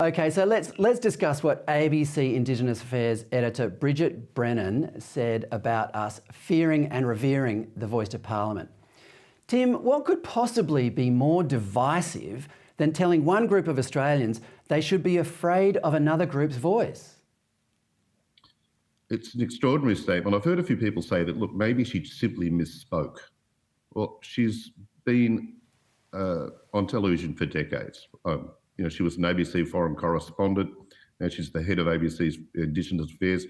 Okay, so let's discuss what ABC Indigenous Affairs editor Bridget Brennan said about us fearing and revering the voice of Parliament. Tim, what could possibly be more divisive than telling one group of Australians they should be afraid of another group's voice? It's an extraordinary statement. I've heard a few people say that, look, maybe she simply misspoke. Well, she's been on television for decades. She was an ABC foreign correspondent. Now she's the head of ABC's Indigenous Affairs.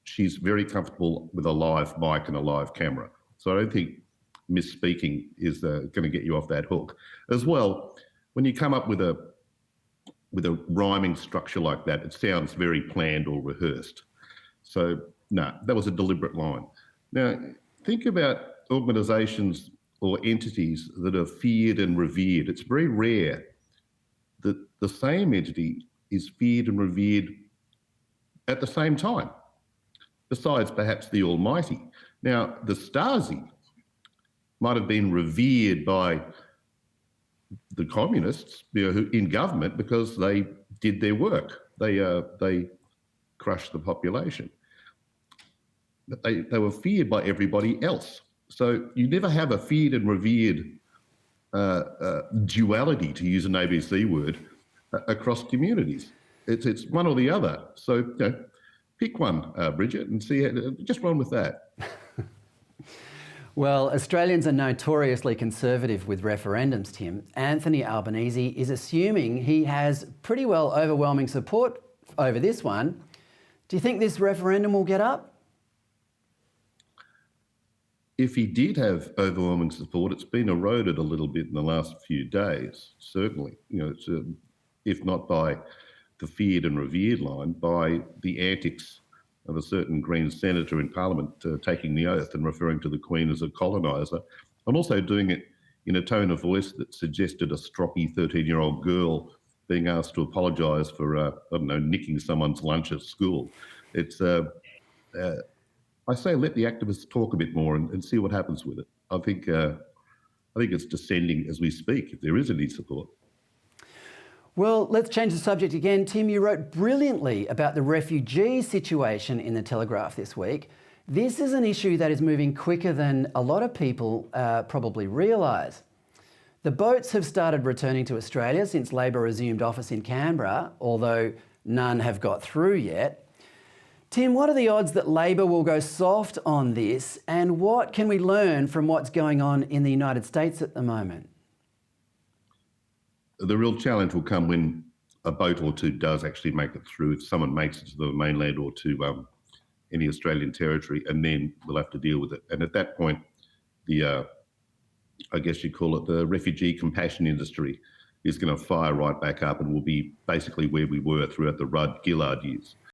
She's very comfortable with a live mic and a live camera. So I don't think misspeaking is going to get you off that hook. As well, when you come up with a rhyming structure like that, it sounds very planned or rehearsed. So, no, that was a deliberate line. Now, think about organisations or entities that are feared and revered. It's very rare that the same entity is feared and revered at the same time, besides perhaps the Almighty. Now, the Stasi might have been revered by the communists, who in government, because they did their work. They crushed the population. But they were feared by everybody else. So you never have a feared and revered duality, to use an ABC word, across communities. It's one or the other. So pick one, Bridget, and just run with that. Well, Australians are notoriously conservative with referendums, Tim. Anthony Albanese is assuming he has pretty well overwhelming support over this one. Do you think this referendum will get up? If he did have overwhelming support, it's been eroded a little bit in the last few days, certainly. It's, if not by the feared and revered line, by the antics of a certain Green senator in Parliament taking the oath and referring to the Queen as a coloniser, and also doing it in a tone of voice that suggested a stroppy 13-year-old girl being asked to apologise for, nicking someone's lunch at school. It's, I say let the activists talk a bit more and see what happens with it. I think it's descending as we speak, if there is any support. Well, let's change the subject again. Tim, you wrote brilliantly about the refugee situation in the Telegraph this week. This is an issue that is moving quicker than a lot of people probably realise. The boats have started returning to Australia since Labor resumed office in Canberra, although none have got through yet. Tim, what are the odds that Labor will go soft on this, and what can we learn from what's going on in the United States at the moment? The real challenge will come when a boat or two does actually make it through, if someone makes it to the mainland or to any Australian territory, and then we'll have to deal with it. And at that point, I guess you call it the refugee compassion industry, is going to fire right back up and will be basically where we were throughout the Rudd-Gillard years.